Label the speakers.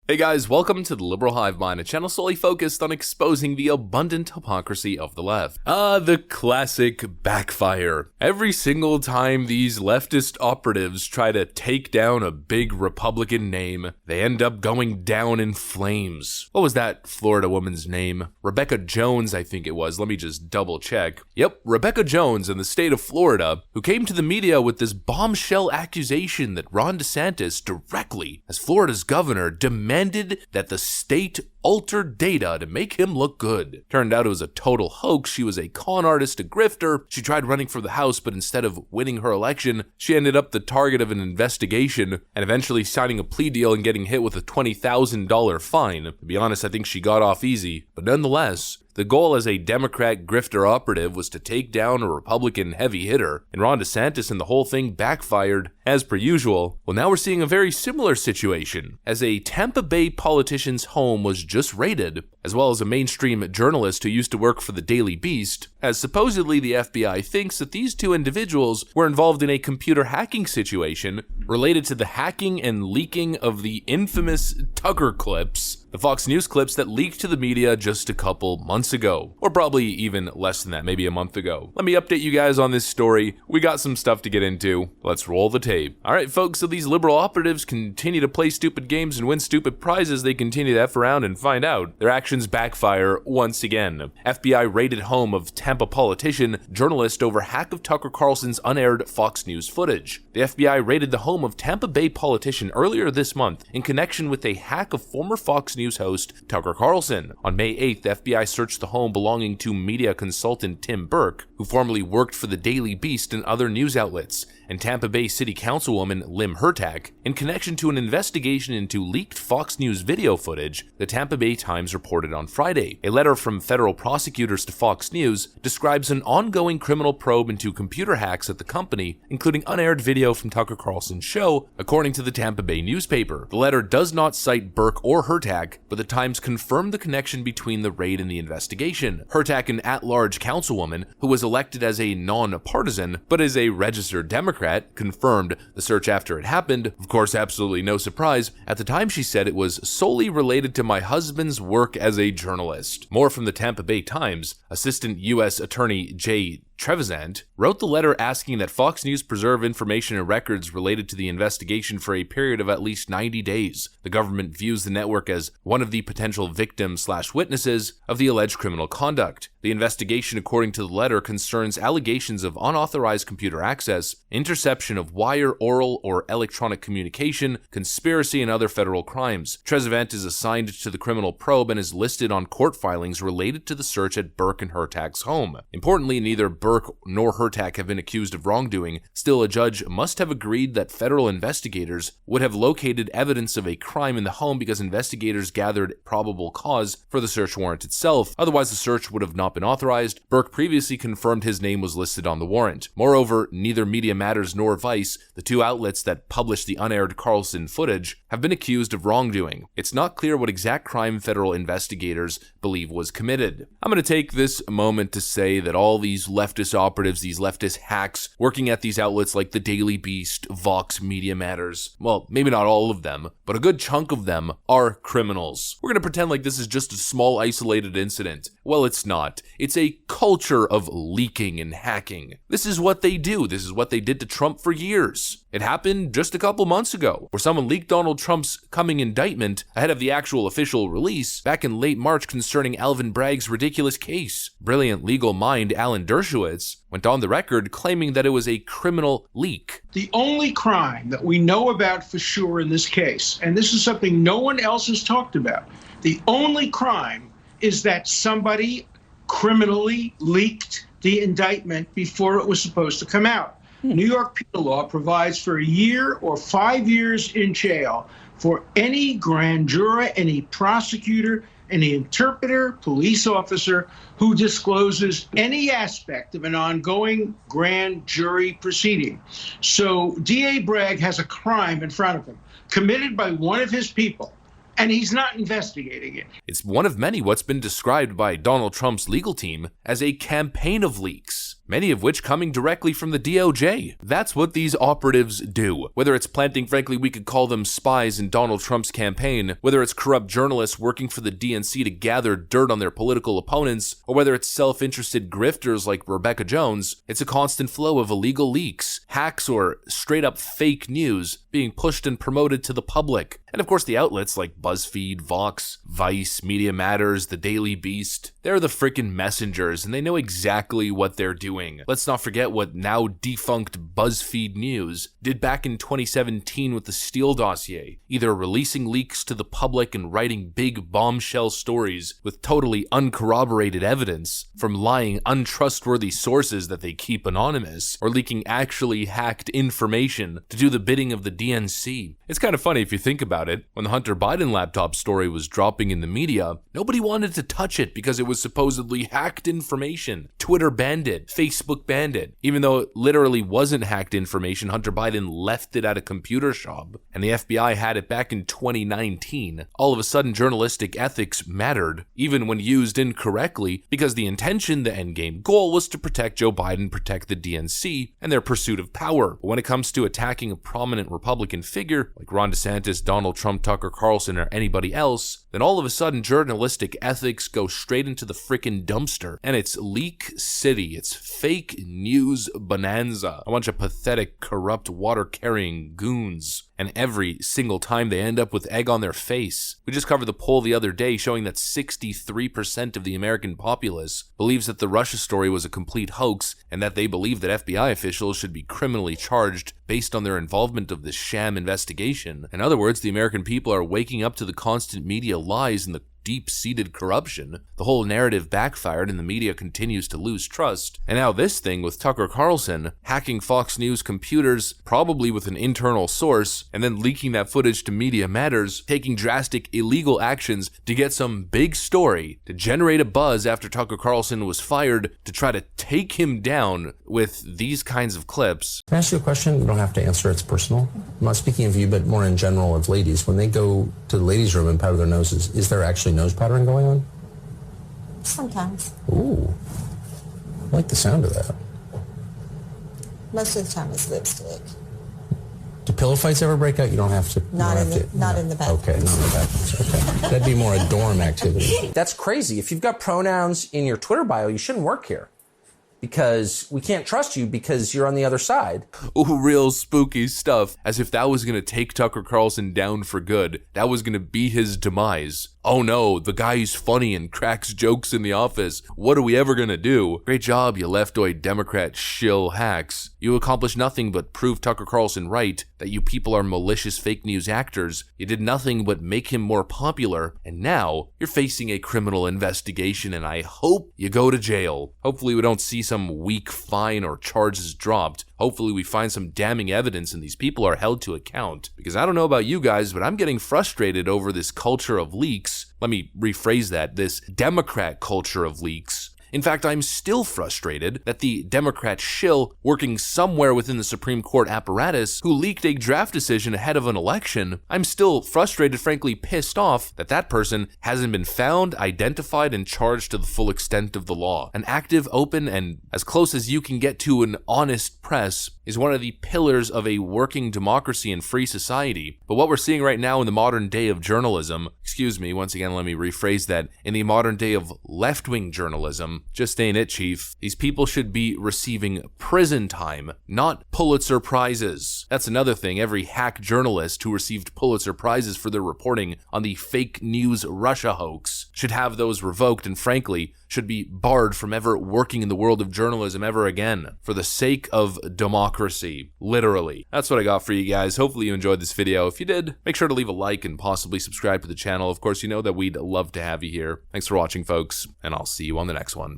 Speaker 1: Hey guys, welcome to the Liberal Hive Mind, a channel solely focused on exposing the abundant hypocrisy of the left. The classic backfire. Every single time these leftist operatives try to take down a big Republican name, they end up going down in flames. What was that Florida woman's name? Rebecca Jones, I think it was. Let me just double check. Yep, Rebecca Jones in the state of Florida, who came to the media with this bombshell accusation that Ron DeSantis directly, as Florida's governor, demanded that the state altered data to make him look good. Turned out it was a total hoax. She was a con artist, a grifter. She tried running for the House, but instead of winning her election, she ended up the target of an investigation and eventually signing a plea deal and getting hit with a $20,000 fine. To be honest, I think she got off easy, but nonetheless, the goal as a Democrat grifter operative was to take down a Republican heavy hitter, and Ron DeSantis and the whole thing backfired, as per usual. Well, now we're seeing a very similar situation, as a Tampa Bay politician's home was just raided, as well as a mainstream journalist who used to work for the Daily Beast, as supposedly the FBI thinks that these two individuals were involved in a computer hacking situation related to the hacking and leaking of the infamous Tucker clips, the Fox News clips that leaked to the media just a couple months ago, or probably even less than that, maybe a month ago. Let me update you guys on this story. We got some stuff to get into. Let's roll the tape. Alright folks, so these liberal operatives continue to play stupid games and win stupid prizes. They continue to F around and find out their actions backfire once again. FBI raided home of Tampa politician, journalist over hack of Tucker Carlson's unaired Fox News footage. The FBI raided the home of Tampa Bay politician earlier this month in connection with a hack of former Fox News host Tucker Carlson. On May 8th, the FBI searched the home belonging to media consultant Tim Burke, who formerly worked for the Daily Beast and other news outlets, and Tampa Bay City Councilwoman Lim Hurtak, in connection to an investigation into leaked Fox News video footage, the Tampa Bay Times reported on Friday. A letter from federal prosecutors to Fox News describes an ongoing criminal probe into computer hacks at the company, including unaired video from Tucker Carlson's show, according to the Tampa Bay newspaper. The letter does not cite Burke or Hurtak, but the Times confirmed the connection between the raid and the investigation. Hurtak, an at-large councilwoman who was elected as a non-partisan but is a registered Democrat, confirmed the search after it happened. Of course, absolutely no surprise. At the time, she said it was solely related to my husband's work as a journalist. More from the Tampa Bay Times. Assistant U.S. Attorney Jay Trevisan wrote the letter asking that Fox News preserve information and records related to the investigation for a period of at least 90 days. The government views the network as one of the potential victims/witnesses of the alleged criminal conduct. The investigation, according to the letter, concerns allegations of unauthorized computer access, interception of wire, oral, or electronic communication, conspiracy, and other federal crimes. Trevisan is assigned to the criminal probe and is listed on court filings related to the search at Burke and Hurtak's home. Importantly, neither Burke nor Hurtak have been accused of wrongdoing. Still, a judge must have agreed that federal investigators would have located evidence of a crime in the home because investigators gathered probable cause for the search warrant itself. Otherwise, the search would have not been authorized. Burke previously confirmed his name was listed on the warrant. Moreover, neither Media Matters nor Vice, the two outlets that published the unaired Carlson footage, have been accused of wrongdoing. It's not clear what exact crime federal investigators believe was committed. I'm going to take this moment to say that all these leftist operatives, these leftist hacks, working at these outlets like the Daily Beast, Vox, Media Matters, well, maybe not all of them, but a good chunk of them are criminals. We're going to pretend like this is just a small isolated incident. Well, it's not. It's a culture of leaking and hacking. This is what they do. This is what they did to Trump for years. It happened just a couple months ago, where someone leaked Donald Trump's coming indictment ahead of the actual official release back in late March concerning Alvin Bragg's ridiculous case. Brilliant legal mind Alan Dershowitz went on the record claiming that it was a criminal leak.
Speaker 2: The only crime that we know about for sure in this case, and this is something no one else has talked about, the only crime is that somebody criminally leaked the indictment before it was supposed to come out. New York penal law provides for a year or 5 years in jail for any grand juror, any prosecutor, any interpreter, police officer who discloses any aspect of an ongoing grand jury proceeding. So DA Bragg has a crime in front of him committed by one of his people, and he's not investigating it.
Speaker 1: It's one of many what's been described by Donald Trump's legal team as a campaign of leaks. many of which coming directly from the DOJ. That's what these operatives do. Whether it's planting, frankly, we could call them spies in Donald Trump's campaign, whether it's corrupt journalists working for the DNC to gather dirt on their political opponents, or whether it's self-interested grifters like Rebecca Jones, it's a constant flow of illegal leaks, hacks, or straight-up fake news being pushed and promoted to the public. And of course, the outlets like BuzzFeed, Vox, Vice, Media Matters, The Daily Beast, they're the frickin' messengers, and they know exactly what they're doing. Let's not forget what now defunct BuzzFeed News did back in 2017 with the Steele dossier, either releasing leaks to the public and writing big bombshell stories with totally uncorroborated evidence from lying, untrustworthy sources that they keep anonymous, or leaking actually hacked information to do the bidding of the DNC. It's kind of funny if you think about it. When the Hunter Biden laptop story was dropping in the media, nobody wanted to touch it because it was supposedly hacked information. Twitter banned it, Facebook banned it. Even though it literally wasn't hacked information, Hunter Biden left it at a computer shop, and the FBI had it back in 2019. All of a sudden, journalistic ethics mattered, even when used incorrectly, because the intention, the endgame goal, was to protect Joe Biden, protect the DNC, and their pursuit of power. But when it comes to attacking a prominent Republican figure, like Ron DeSantis, Donald Trump, Tucker Carlson, or anybody else, then all of a sudden journalistic ethics go straight into the frickin' dumpster. And it's leak city. It's fake news bonanza. A bunch of pathetic, corrupt, water-carrying goons. And every single time they end up with egg on their face. We just covered the poll the other day showing that 63% of the American populace believes that the Russia story was a complete hoax, and that they believe that FBI officials should be criminally charged based on their involvement of this sham investigation. In other words, the American people are waking up to the constant media lies and the deep-seated corruption. The whole narrative backfired and the media continues to lose trust. And now this thing with Tucker Carlson hacking Fox News computers, probably with an internal source, and then leaking that footage to Media Matters, taking drastic illegal actions to get some big story, to generate a buzz after Tucker Carlson was fired, to try to take him down with these kinds of clips.
Speaker 3: Can I ask you a question? You don't have to answer, it's personal. I'm not speaking of you, but more in general of ladies. When they go to the ladies' room and powder their noses, is there actually nose powdering going on?
Speaker 4: Sometimes.
Speaker 3: Ooh, I like the sound of that.
Speaker 4: Most of the time it's lipstick.
Speaker 3: Do pillow fights ever break out? You don't have to.
Speaker 4: Not in the bathroom.
Speaker 3: Okay, not in the bathroom. Okay, that'd be more a dorm activity. That's crazy. If you've got pronouns in your Twitter bio, you shouldn't work here. Because we can't trust you because you're on the other side.
Speaker 1: Ooh, real spooky stuff. As if that was gonna take Tucker Carlson down for good. That was gonna be his demise. Oh no, the guy's funny and cracks jokes in the office. What are we ever gonna do? Great job, you leftoid Democrat shill hacks. You accomplished nothing but prove Tucker Carlson right, that you people are malicious fake news actors. You did nothing but make him more popular, and now you're facing a criminal investigation, and I hope you go to jail. Hopefully we don't see some weak fine or charges dropped. Hopefully we find some damning evidence and these people are held to account. Because I don't know about you guys, but I'm getting frustrated over this culture of leaks. Let me rephrase that, this Democrat culture of leaks. In fact, I'm still frustrated that the Democrat shill working somewhere within the Supreme Court apparatus who leaked a draft decision ahead of an election, I'm still frustrated, frankly pissed off, that that person hasn't been found, identified, and charged to the full extent of the law. An active, open, and as close as you can get to an honest press is one of the pillars of a working democracy and free society. But what we're seeing right now in the modern day of journalism, once again, let me rephrase that, in the modern day of left-wing journalism, just ain't it, Chief. These people should be receiving prison time, not Pulitzer Prizes. That's another thing. Every hack journalist who received Pulitzer Prizes for their reporting on the fake news Russia hoax should have those revoked and, frankly, should be barred from ever working in the world of journalism ever again, for the sake of democracy, literally. That's what I got for you guys. Hopefully you enjoyed this video. If you did, make sure to leave a like and possibly subscribe to the channel. Of course, you know that we'd love to have you here. Thanks for watching, folks, and I'll see you on the next one.